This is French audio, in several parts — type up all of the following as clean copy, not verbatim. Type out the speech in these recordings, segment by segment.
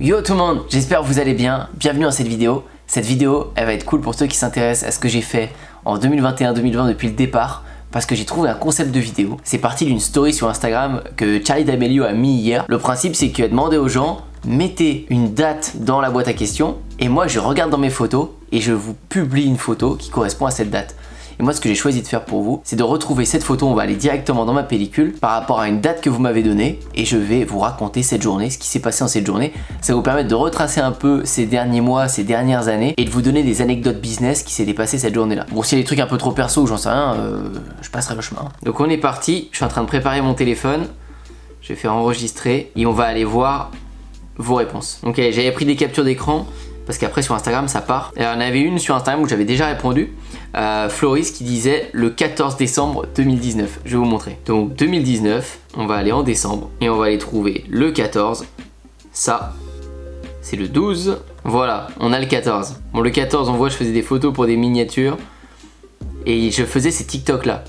Yo tout le monde, j'espère que vous allez bien, bienvenue dans cette vidéo. Cette vidéo, elle va être cool pour ceux qui s'intéressent à ce que j'ai fait en 2021-2020 depuis le départ, parce que j'ai trouvé un concept de vidéo. C'est parti d'une story sur Instagram que Charlie D'Amelio a mis hier. Le principe, c'est qu'il a demandé aux gens, mettez une date dans la boîte à questions, et moi je regarde dans mes photos et je vous publie une photo qui correspond à cette date. Et moi ce que j'ai choisi de faire pour vous, c'est de retrouver cette photo, on va aller directement dans ma pellicule par rapport à une date que vous m'avez donnée et je vais vous raconter cette journée, ce qui s'est passé en cette journée. Ça va vous permettre de retracer un peu ces derniers mois, ces dernières années et de vous donner des anecdotes business qui s'est dépassé cette journée-là. Bon, s'il y a des trucs un peu trop perso ou j'en sais rien, je passerai le chemin. Donc on est parti, je suis en train de préparer mon téléphone, je vais faire enregistrer et on va aller voir vos réponses. Donc j'avais pris des captures d'écran parce qu'après sur Instagram ça part. Il y en avait une sur Instagram où j'avais déjà répondu. Floris qui disait le 14 décembre 2019. Je vais vous montrer. Donc 2019, on va aller en décembre et on va aller trouver le 14. Ça, c'est le 12. Voilà, on a le 14. Bon, le 14, on voit, je faisais des photos pour des miniatures et je faisais ces TikTok là.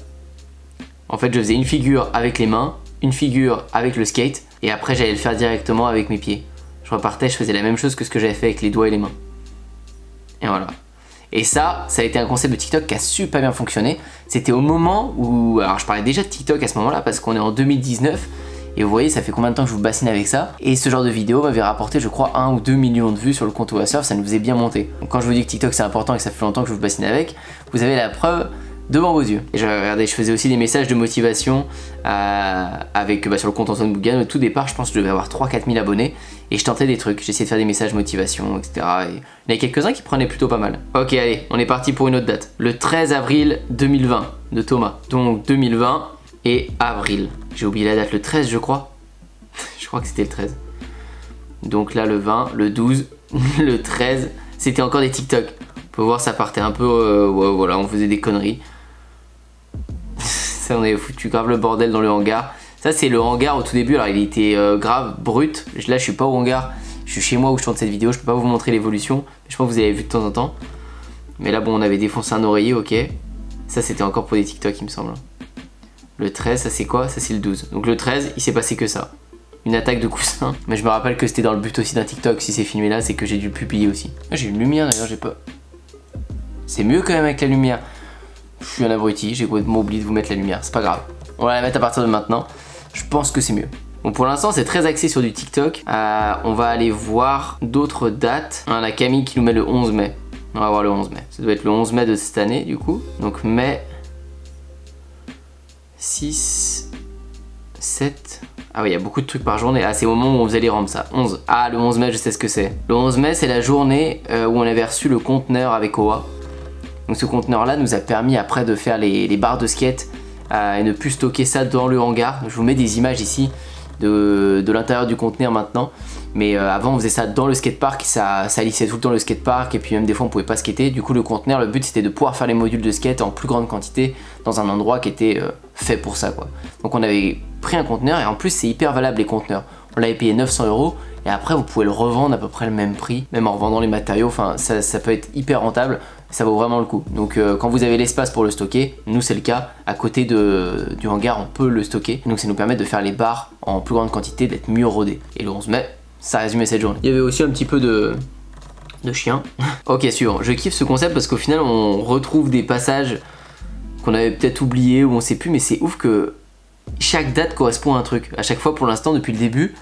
En fait, je faisais une figure avec les mains, une figure avec le skate et après j'allais le faire directement avec mes pieds. Je repartais, je faisais la même chose que ce que j'avais fait avec les doigts et les mains. Et voilà. Et ça a été un concept de TikTok qui a super bien fonctionné. C'était au moment où... Alors je parlais déjà de TikTok à ce moment-là parce qu'on est en 2019. Et vous voyez, ça fait combien de temps que je vous bassine avec ça. Et ce genre de vidéo m'avait rapporté, je crois, 1 ou 2 millions de vues sur le compte Wassurf. Ça nous faisait bien monter. Donc quand je vous dis que TikTok c'est important et que ça fait longtemps que je vous bassine avec, vous avez la preuve devant vos yeux. Et regardez, je faisais aussi des messages de motivation avec, sur le compte Antoine Bougan. Au tout départ, je pense que je devais avoir 3-4 000 abonnés. Et je tentais des trucs, j'essayais de faire des messages motivation, etc. Et il y en avait quelques-uns qui prenaient plutôt pas mal. Ok, allez, on est parti pour une autre date. Le 13 avril 2020 de Thomas. Donc 2020 et avril. J'ai oublié la date, le 13 je crois. Je crois que c'était le 13. Donc là le 20, le 12, le 13. C'était encore des TikTok. On peut voir ça partait un peu, ouais, voilà, on faisait des conneries. Ça on avait foutu grave le bordel dans le hangar. Ça c'est le hangar au tout début, alors il était grave brut. Là je suis pas au hangar, je suis chez moi où je tourne cette vidéo, je peux pas vous montrer l'évolution. Je pense que vous avez vu de temps en temps. Mais là bon on avait défoncé un oreiller, ok. Ça c'était encore pour des TikTok il me semble. Le 13 ça c'est quoi? Ça c'est le 12. Donc le 13 il s'est passé que ça. Une attaque de coussin. Mais je me rappelle que c'était dans le but aussi d'un TikTok. Si c'est filmé là c'est que j'ai dû le publier aussi. Ah, j'ai une lumière d'ailleurs, j'ai pas... C'est mieux quand même avec la lumière. Je suis un abruti, j'ai complètement oublié de vous mettre la lumière, c'est pas grave. On va la mettre à partir de maintenant. Je pense que c'est mieux. Bon, pour l'instant c'est très axé sur du TikTok. On va aller voir d'autres dates. On a Camille qui nous met le 11 mai. On va voir le 11 mai. Ça doit être le 11 mai de cette année du coup. Donc mai 6, 7... Ah oui, il y a beaucoup de trucs par journée. Ah, c'est au moment où on faisait les rampes ça. 11. Ah, le 11 mai, je sais ce que c'est. Le 11 mai, c'est la journée où on avait reçu le conteneur avec OA. Donc ce conteneur là nous a permis après de faire les barres de skate et ne plus stocker ça dans le hangar. Je vous mets des images ici de l'intérieur du conteneur maintenant. Mais avant on faisait ça dans le skatepark, ça lissait tout le temps le skatepark et puis même des fois on pouvait pas skater. Du coup le conteneur, le but c'était de pouvoir faire les modules de skate en plus grande quantité dans un endroit qui était fait pour ça quoi. Donc on avait pris un conteneur et en plus c'est hyper valable les conteneurs. On l'avait payé 900 € et après vous pouvez le revendre à peu près le même prix, même en revendant les matériaux, enfin ça peut être hyper rentable. Ça vaut vraiment le coup. Donc quand vous avez l'espace pour le stocker, nous c'est le cas, à côté du hangar on peut le stocker. Donc ça nous permet de faire les barres en plus grande quantité, d'être mieux rodés. Et le 11 mai, ça résumait cette journée. Il y avait aussi un petit peu de chien. Ok, sûr, je kiffe ce concept parce qu'au final on retrouve des passages qu'on avait peut-être oubliés ou on sait plus, mais c'est ouf que chaque date correspond à un truc. À chaque fois pour l'instant depuis le début,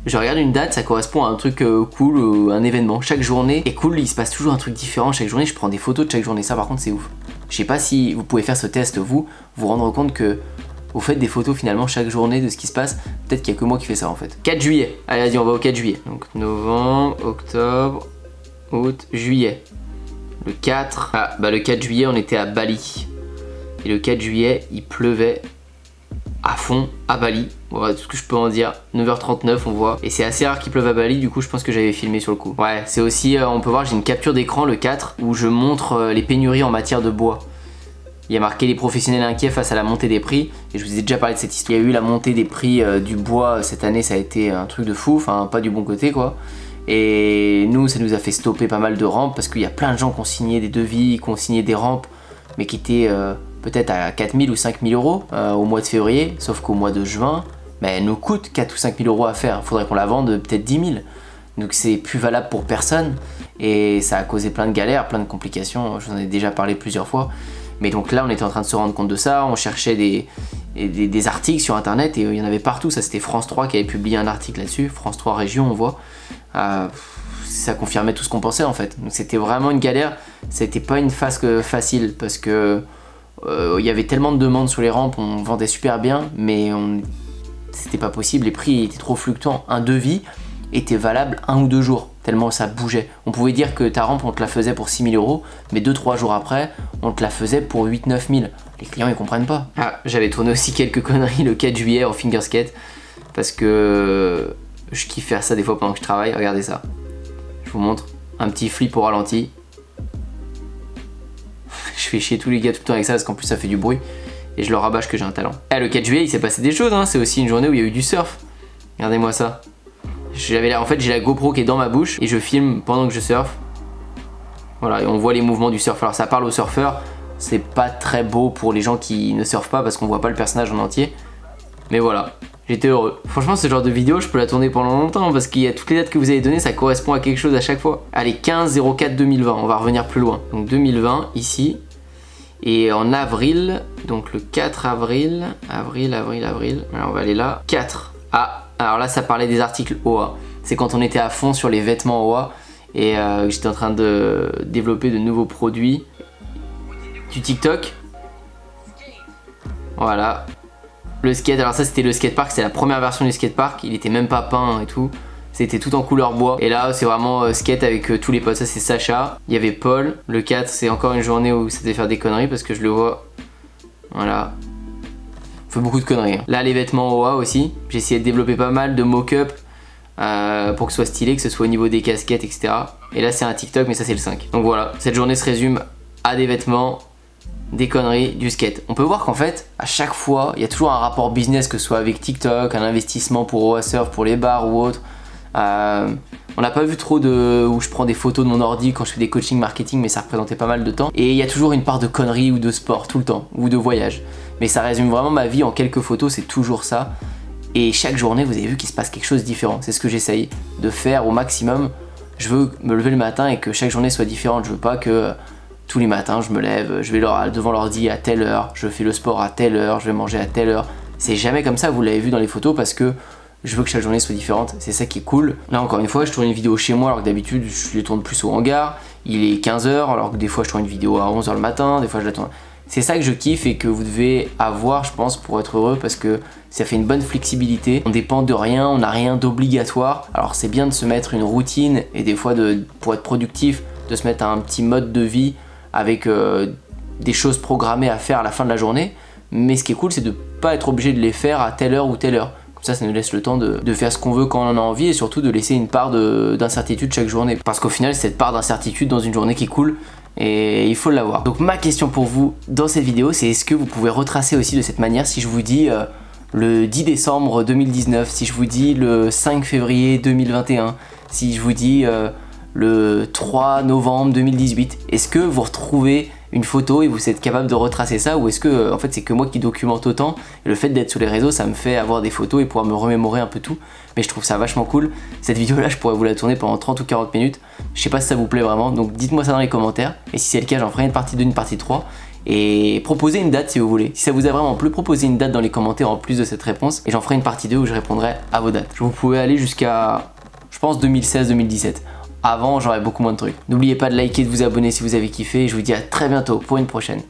je regarde une date, ça correspond à un truc cool, un événement. Chaque journée est cool, il se passe toujours un truc différent. Chaque journée, je prends des photos de chaque journée. Ça, par contre, c'est ouf. Je sais pas si vous pouvez faire ce test, vous rendre compte que vous faites des photos finalement chaque journée de ce qui se passe. Peut-être qu'il y a que moi qui fais ça en fait. 4 juillet. Allez, vas-y, on va au 4 juillet. Donc novembre, octobre, août, juillet. Le 4. Ah, bah le 4 juillet, on était à Bali. Et le 4 juillet, il pleuvait à fond à Bali. Voilà tout ce que je peux en dire. 9h39 on voit. Et c'est assez rare qu'il pleuve à Bali, du coup je pense que j'avais filmé sur le coup. Ouais, c'est aussi, on peut voir, j'ai une capture d'écran le 4 où je montre les pénuries en matière de bois. Il y a marqué les professionnels inquiets face à la montée des prix. Et je vous ai déjà parlé de cette histoire. Il y a eu la montée des prix du bois cette année, ça a été un truc de fou, enfin pas du bon côté quoi. Et nous ça nous a fait stopper pas mal de rampes parce qu'il y a plein de gens qui ont signé des devis, qui ont signé des rampes, mais qui étaient peut-être à 4 000 ou 5 000 € au mois de février, sauf qu'au mois de juin, bah, elle nous coûte 4 ou 5 000 € à faire. Il faudrait qu'on la vende peut-être 10 000. donc c'est plus valable pour personne et ça a causé plein de galères, plein de complications, je vous en ai déjà parlé plusieurs fois. Mais donc là on était en train de se rendre compte de ça, on cherchait des articles sur internet et il y en avait partout. Ça c'était France 3 qui avait publié un article là-dessus, France 3 Région on voit. Ça confirmait tout ce qu'on pensait en fait. Donc c'était vraiment une galère, c'était pas une phase facile parce que il y avait tellement de demandes sur les rampes, on vendait super bien mais c'était pas possible, les prix étaient trop fluctuants. Un devis était valable 1 ou 2 jours, tellement ça bougeait. On pouvait dire que ta rampe on te la faisait pour 6 000 €, mais 2-3 jours après on te la faisait pour 8-9 000. Les clients ils comprennent pas. Ah, j'avais tourné aussi quelques conneries le 4 juillet en finger skate parce que je kiffe faire ça des fois pendant que je travaille. Regardez ça, je vous montre un petit flip au ralenti. Je fais chier tous les gars tout le temps avec ça parce qu'en plus ça fait du bruit et je leur rabâche que j'ai un talent. Le 4 juillet il s'est passé des choses, hein. C'est aussi une journée où il y a eu du surf. Regardez-moi ça. En fait j'ai la GoPro qui est dans ma bouche et je filme pendant que je surfe. Voilà, et on voit les mouvements du surf. Alors ça parle aux surfeurs, c'est pas très beau pour les gens qui ne surfent pas parce qu'on voit pas le personnage en entier. Mais voilà, j'étais heureux. Franchement ce genre de vidéo je peux la tourner pendant longtemps parce qu'il y a toutes les dates que vous avez données, ça correspond à quelque chose à chaque fois. Allez, 15/04/2020, on va revenir plus loin. Donc 2020 ici. Et en avril, donc le 4 avril, alors on va aller là, 4. Ah, alors là ça parlait des articles OA. C'est quand on était à fond sur les vêtements OA et j'étais en train de développer de nouveaux produits. Du TikTok. Voilà. Le skate, alors ça c'était le skatepark, c'est la première version du skatepark, il était même pas peint et tout. C'était tout en couleur bois. Et là c'est vraiment skate avec tous les potes. Ça c'est Sacha. Il y avait Paul. Le 4 c'est encore une journée où c'était faire des conneries parce que je le vois. Voilà. On fait beaucoup de conneries. Là les vêtements OA aussi. J'ai essayé de développer pas mal de mock-up pour que ce soit stylé, que ce soit au niveau des casquettes, etc. Et là c'est un TikTok mais ça c'est le 5. Donc voilà, cette journée se résume à des vêtements, des conneries, du skate. On peut voir qu'en fait, à chaque fois, il y a toujours un rapport business, que ce soit avec TikTok, un investissement pour OA Surf, pour les bars ou autre. On n'a pas vu trop de où je prends des photos de mon ordi quand je fais des coaching marketing, mais ça représentait pas mal de temps. Et il y a toujours une part de conneries ou de sport tout le temps, ou de voyage. Mais ça résume vraiment ma vie en quelques photos, c'est toujours ça. Et chaque journée, vous avez vu qu'il se passe quelque chose de différent. C'est ce que j'essaye de faire au maximum. Je veux me lever le matin et que chaque journée soit différente. Je veux pas que tous les matins je me lève, je vais devant l'ordi à telle heure, je fais le sport à telle heure, je vais manger à telle heure. C'est jamais comme ça, vous l'avez vu dans les photos, parce que je veux que chaque journée soit différente, c'est ça qui est cool. Là encore une fois, je tourne une vidéo chez moi alors que d'habitude je les tourne plus au hangar. Il est 15 h alors que des fois je tourne une vidéo à 11 h le matin, des fois je la tourne. C'est ça que je kiffe et que vous devez avoir, je pense, pour être heureux, parce que ça fait une bonne flexibilité. On dépend de rien, on n'a rien d'obligatoire. Alors c'est bien de se mettre une routine et des fois pour être productif, de se mettre un petit mode de vie avec des choses programmées à faire à la fin de la journée. Mais ce qui est cool, c'est de ne pas être obligé de les faire à telle heure ou telle heure. Ça nous laisse le temps de faire ce qu'on veut quand on en a envie et surtout de laisser une part d'incertitude chaque journée. Parce qu'au final, cette part d'incertitude dans une journée qui est cool et il faut l'avoir. Donc ma question pour vous dans cette vidéo, c'est est-ce que vous pouvez retracer aussi de cette manière si je vous dis le 10 décembre 2019, si je vous dis le 5 février 2021, si je vous dis le 3 novembre 2018, est-ce que vous retrouvez une photo et vous êtes capable de retracer ça, ou est-ce que en fait c'est que moi qui documente autant et le fait d'être sur les réseaux ça me fait avoir des photos et pouvoir me remémorer un peu tout. Mais je trouve ça vachement cool. Cette vidéo là je pourrais vous la tourner pendant 30 ou 40 minutes. Je sais pas si ça vous plaît vraiment, donc dites-moi ça dans les commentaires et si c'est le cas j'en ferai une partie 2, une partie 3 et proposez une date si vous voulez. Si ça vous a vraiment plu, proposez une date dans les commentaires en plus de cette réponse et j'en ferai une partie 2 où je répondrai à vos dates. Vous pouvez aller jusqu'à je pense 2016-2017. Avant, j'aurais beaucoup moins de trucs. N'oubliez pas de liker et de vous abonner si vous avez kiffé et je vous dis à très bientôt pour une prochaine.